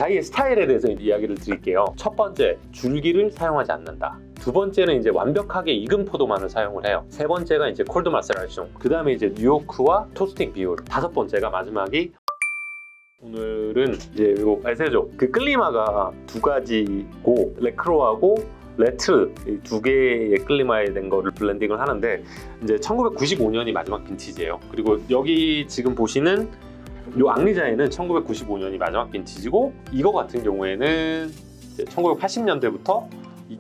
자이의 스타일에 대해서 이야기를 드릴게요. 첫 번째, 줄기를 사용하지 않는다. 두 번째는 이제 완벽하게 익은 포도만을 사용을 해요. 세 번째가 이제 콜드 마세라숑. 그 다음에 이제 뉴요크와 토스팅 비율. 다섯 번째가 마지막이 오늘은 이제 요 에세조. 그 클리마가 두 가지고 레크로하고 레트 이 두 개의 클리마에 된 거를 블렌딩을 하는데 이제 1995년이 마지막 빈티지예요. 그리고 여기 지금 보시는 요 앙리자에는 1995년이 마지막 빈티지고 이거 같은 경우에는 이제 1980년대부터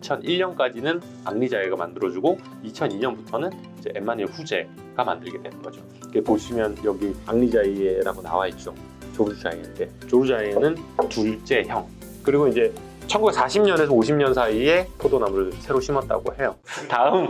2001년까지는 앙리자에가 만들어주고 2002년부터는 이제 엠마니엘 후제가 만들게 되는 거죠. 이렇게 보시면 여기 앙리자이에라고 나와 있죠. 조르자이에인데 조르자이에는 둘째 형. 그리고 이제 1940년에서 50년 사이에 포도나무를 새로 심었다고 해요. 다음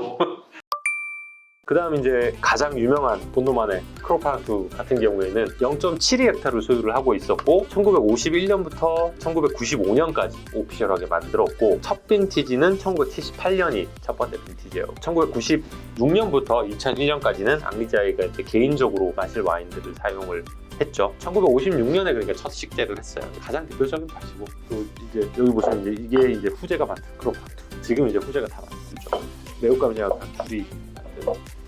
그 다음 이제 가장 유명한 본도만의 크로파랑투 같은 경우에는 0.72헥타르를 소유를 하고 있었고 1951년부터 1995년까지 오피셜하게 만들었고 첫 빈티지는 1978년이 첫 번째 빈티지예요. 1996년부터 2001년까지는 앙리자이가 이제 개인적으로 마실 와인들을 사용을 했죠. 1956년에 그러니까 첫 식재를 했어요. 가장 대표적인 맛이고 또 이제 여기 보시면 이제 이게 이제 후제가 만든 크로파랑투. 지금 이제 후제가 다 만들죠. 매혹감이랑 다 둘이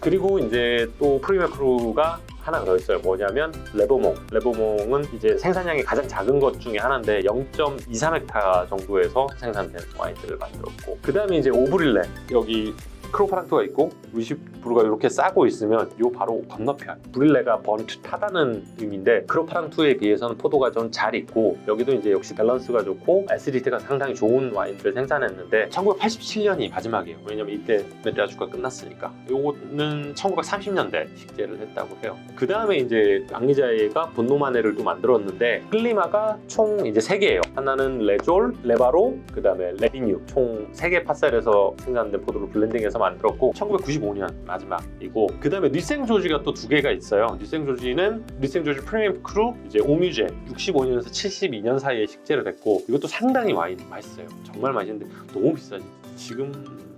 그리고 이제 또 프리메크루가 하나 더 있어요. 뭐냐면 레버몽. 레버몽은 이제 생산량이 가장 작은 것 중에 하나인데 0.23헥타 정도에서 생산된 와인들을 만들었고 그 다음에 이제 오브릴레. 여기 크로파랑투가 있고 루시브루가 이렇게 싸고 있으면 요 바로 건너편 브릴레가 번듯하다는 의미인데 크로파랑투에 비해서는 포도가 좀 잘 익고 여기도 이제 역시 밸런스가 좋고 애시디티가 상당히 좋은 와인들을 생산했는데 1987년이 마지막이에요. 왜냐면 이때 메드라주가 끝났으니까. 요거는 1930년대 식재를 했다고 해요. 그 다음에 이제 앙리자이가 본노마네를 또 만들었는데 클리마가 총 이제 3개예요. 하나는 레졸, 레바로, 그 다음에 레비뉴 총 3개 팟셀에서 생산된 포도를 블렌딩해서 만들었고 1995년 마지막이고 그 다음에 뉘생조지가 또 2개가 있어요. 뉘생조지는 뉘생조지 프리미엄 크루 이제 오뮤제 65년에서 72년 사이에 식재를 했고 이것도 상당히 와인 맛있어요. 정말 맛있는데 너무 비싸지. 지금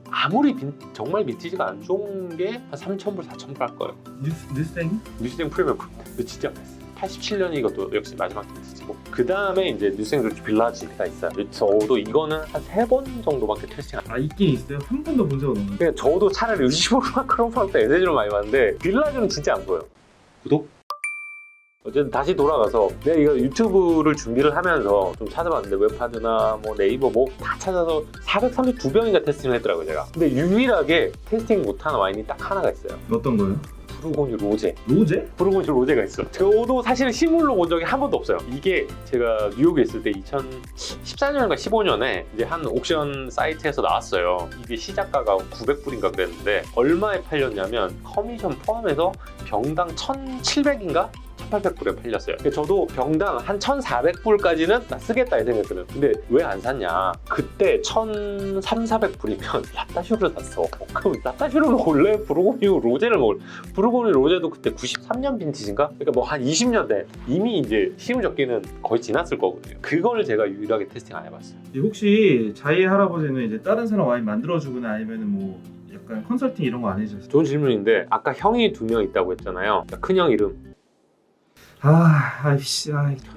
아무리 정말 빈티지가 안 좋은 게 한 3,000불, 4,000불 할 거예요. 뉘생 프리미엄 크루. 근데 진짜 맛있어. 87년이 이것도 역시 마지막 빈티지고 그 다음에 이제 뉘생조지 빌라지가 있어요. 저도 이거는 한 3번 정도밖에 테스팅 안 해요. 있긴 있어요? 한 번도 본 적은 없는데. 그냥 저도 차라리 루시브루나 크롬파랑투 에세지로 많이 봤는데 빌라주는 진짜 안 보여요. 구독? 어쨌든 다시 돌아가서 내가 이거 유튜브를 준비를 하면서 좀 찾아봤는데 웹하드나 뭐 네이버 뭐 다 찾아서 432병인가 테스팅을 했더라고요 제가. 근데 유일하게 테스팅 못한 와인이 딱 하나가 있어요. 어떤 거요? 부르고뉴 로제. 로제? 부르고뉴 로제가 있어. 저도 사실은 시물로 본 적이 한 번도 없어요. 이게 제가 뉴욕에 있을 때 2014년인가 15년에 이제 한 옥션 사이트에서 나왔어요. 이게 시작가가 900불인가 그랬는데 얼마에 팔렸냐면 커미션 포함해서 병당 1,700인가? 1,800불에 팔렸어요. 저도 병당 한 1,400불까지는 나 쓰겠다 이 생각했거든. 근데 왜 안 샀냐? 그때 1,300~400불이면 라따슈를 샀어. 그럼 라따슈를 원래 부르고뉴 로제를 먹을. 부르고뉴 로제도 그때 93년 빈티지인가? 그러니까 뭐 한 20년대 이미 이제 시음 적기는 거의 지났을 거거든요. 그걸 제가 유일하게 테스팅 안 해봤어요. 혹시 자이 할아버지는 이제 다른 사람 와인 만들어주거나 아니면 뭐 약간 컨설팅 이런 거 안 해주셨어요? 좋은 질문인데 아까 형이 2명 있다고 했잖아요. 큰형 이름.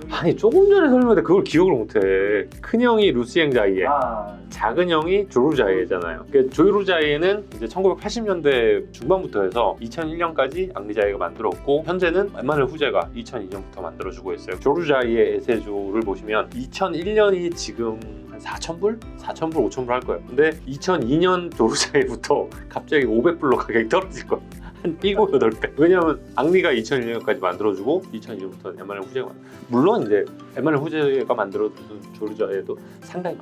아니 조금 전에 설명했는데 그걸 기억을 못해. 큰형이 루시엥 자이에, 작은 형이 조르 자이에잖아요. 그러니까 조르 자이에는 이제 1980년대 중반부터 해서 2001년까지 앙리자이가 만들었고 현재는 엠마누엘 후제가 2002년부터 만들어주고 있어요. 조르 자이의 에세조를 보시면 2001년이 지금 한 4,000불? 4,000불, 5,000불 할 거예요. 근데 2002년 조르 자이부터 갑자기 500불로 가격이 떨어질 거예요. 한 7, 8배. 왜냐면 앙리가 2001년까지 만들어주고 2002년부터 엠마누엘 후제가 물론 이제 엠마누엘 후제가 만들어준 조르자에도 상당히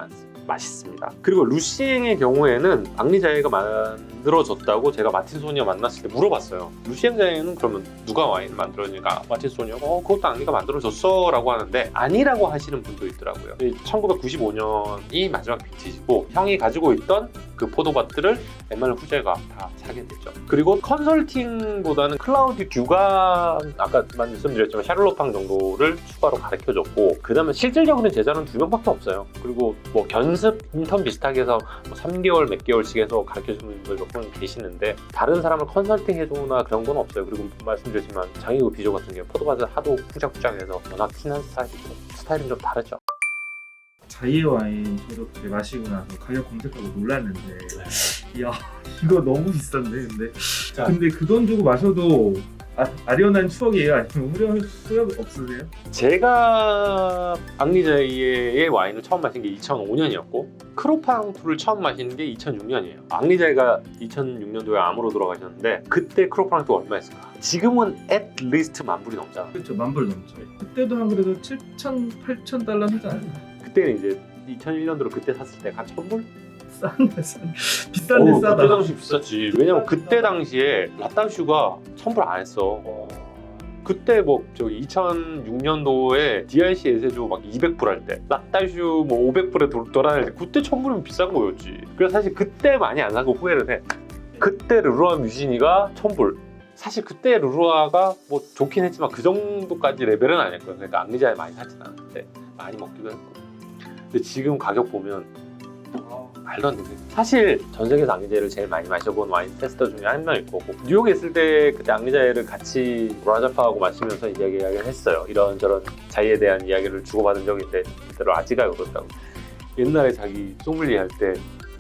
맛있습니다. 그리고 루시엥의 경우에는 앙리 자이가 만들어졌다고 제가 마틴 소니어 만났을 때 물어봤어요. 루시엥 자이는 그러면 누가 와인 만들어주니까 마틴 소니어가 그것도 앙리가 만들어줬어 라고 하는데 아니라고 하시는 분도 있더라고요. 1995년이 마지막 빈티지고 형이 가지고 있던 그 포도밭들을 엠마누엘 후제가 다 사게 됐죠. 그리고 컨설팅보다는 클라우디 듀가 아까 말씀드렸지만 샤를로팡 정도를 추가로 가르쳐줬고 그 다음에 실질적으로 제자는 2명밖에 없어요. 그리고 뭐 견습 인턴 비슷하게 해서 뭐 3개월 몇 개월씩 해서 가르쳐주는 분들 몇 분 계시는데 다른 사람을 컨설팅 해주거나 그런 건 없어요. 그리고 말씀드렸지만 장이고 비조 같은 경우 포도밭을 하도 후작후작해서 워낙 친한 스타일이고 스타일은 좀 다르죠. 자이의 와인 저도 그때 마시고 나서 가격 검색하고 놀랐는데 이야 이거 너무 비싼데 근데 그 돈 주고 마셔도 아련한 추억이에요? 아니면 후회가 없으세요? 제가 앙리자이의 와인을 처음 마신 게 2005년이었고 크로팡투를 처음 마신 게 2006년이에요. 앙리자이가 2006년도에 암으로 돌아가셨는데 그때 크로팡투가 얼마였을까? 지금은 at least $10,000이 넘잖아. 그렇죠. 10,000불 넘죠. 그때도 한 그래도 7,000, 8,000달러 하지 않아요? 그때는 이제 2001년도로 그때 샀을 때 한 1,000불? 비싼데 싸다. 그때 당시 비쌌지. 왜냐면 그때 당시에 라따슈가 1,000불 안 했어. 그때 뭐 저기 2006년도에 DRC 에세조 막 200불 할 때 라따슈 뭐 500불에 돌아다닐 때 그때 1,000불이면 비싼 거였지. 그래서 사실 그때 많이 안 산 거 후회를 해. 그때 르루아 뮤지니가 1,000불. 사실 그때 르루아가 뭐 좋긴 했지만 그 정도까지 레벨은 아니었거든. 그러니까 앙리자에 많이 사진 않았는데 많이 먹기도 했고. 근데 지금 가격 보면 말도 안 되지. 사실 전 세계에서 앙리자를 제일 많이 마셔본 와인 테스터 중에 한 명일 거고 뉴욕에 있을 때 그때 앙리자를 같이 라자파하고 마시면서 이야기를 했어요. 이런저런 자이에 대한 이야기를 주고받은 적이 있는데 그때로 아지가 그렇다고. 옛날에 자기 소믈리에 할 때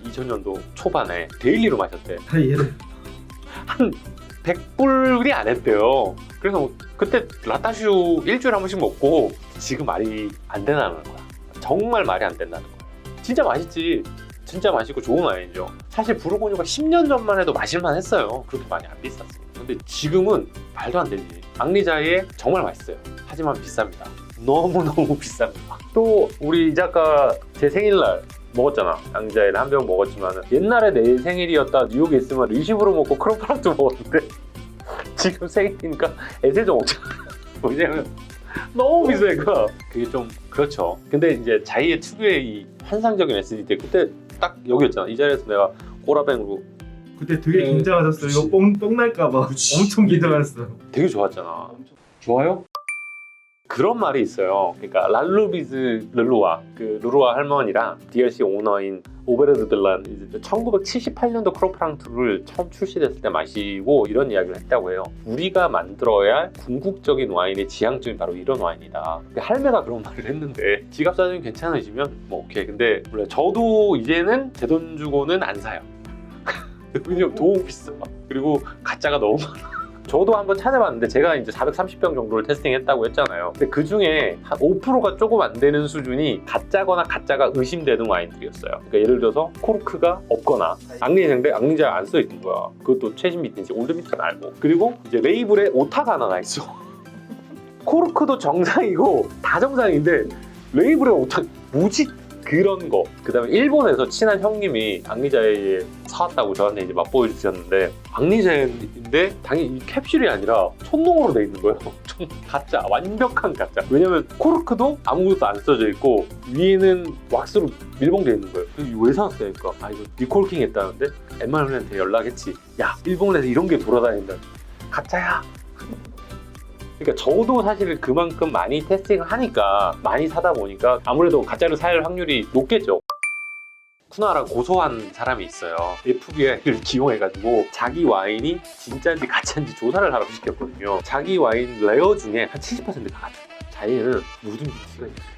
2000년도 초반에 데일리로 마셨대. 얘를 한 100불이 안 했대요. 그래서 뭐 그때 라따슈 일주일에 한 번씩 먹고 지금 말이 안 된다는 거야. 정말 말이 안 된다는 거야. 진짜 맛있지. 진짜 맛있고 좋은 와인이죠. 사실 부르고뉴가 10년 전만 해도 마실만 했어요. 그렇게 많이 안 비쌌어요. 근데 지금은 말도 안 되지. 앙리자이에 정말 맛있어요. 하지만 비쌉니다. 너무너무 비쌉니다. 또 우리 이 작가 제 생일날 먹었잖아. 앙리자이를 한 병 먹었지만 옛날에 내 생일이었다 뉴욕에 있으면 리시브로 먹고 크로파랑도 먹었는데 지금 생일이니까 에세조 먹잖아. 왜냐면 너무 비싸니까 그게 좀 그렇죠. 근데 이제 자이의 특유의 이 환상적인 SDT 그때 딱 여기였잖아. 이 자리에서 내가 꼬라뱅으로 그때 되게 긴장하셨어요. 이거 뽕 날까봐 엄청 긴장했어요. 되게 좋았잖아. 좋아요? 그런 말이 있어요. 그러니까 랄루비즈 르루아 그 르루아 할머니랑 DRC 오너인 오베르드 들란 1978년도 크로프랑트를 처음 출시됐을 때 마시고 이런 이야기를 했다고 해요. 우리가 만들어야 할 궁극적인 와인의 지향점이 바로 이런 와인이다. 할매가 그런 말을 했는데 지갑 사정이 괜찮으시면 뭐 오케이. 근데 원래 저도 이제는 제 돈 주고는 안 사요. 왜냐면 너무 비싸. 그리고 가짜가 너무 많아. 저도 한번 찾아봤는데 제가 이제 430병 정도를 테스팅했다고 했잖아요. 근데 그 중에 한 5%가 조금 안 되는 수준이 가짜거나 가짜가 의심되는 와인들이었어요. 그러니까 예를 들어서 코르크가 없거나 앙리자인데 앙리자 안 써 있는 거야. 그것도 최신 밑인지 올드 밑은 알고. 그리고 이제 레이블에 오타가 하나 나 있어. 코르크도 정상이고 다 정상인데 레이블에 오타 뭐지? 그런 거. 그 다음에 일본에서 친한 형님이 앙리자에 사왔다고 저한테 이제 맛보여 주셨는데 앙리자인데 당연히 이 캡슐이 아니라 촌농으로 돼 있는 거예요. 가짜, 완벽한 가짜. 왜냐면 코르크도 아무것도 안 써져 있고 위에는 왁스로 밀봉돼 있는 거예요. 이거 왜 사왔어요? 그러니까 아 이거 리콜킹 했다는데 엠마누엘한테 연락했지. 야 일본에서 이런 게 돌아다닌다. 가짜야. 그러니까 저도 사실 그만큼 많이 테스팅을 하니까 많이 사다 보니까 아무래도 가짜를 살 확률이 높겠죠. 쿠나라 고소한 사람이 있어요. FBI를 기용해가지고 자기 와인이 진짜인지 가짜인지 조사를 하라고 시켰거든요. 자기 와인 레어 중에 한 70%가 가짜. 자기는 묻은 비티가 있어요.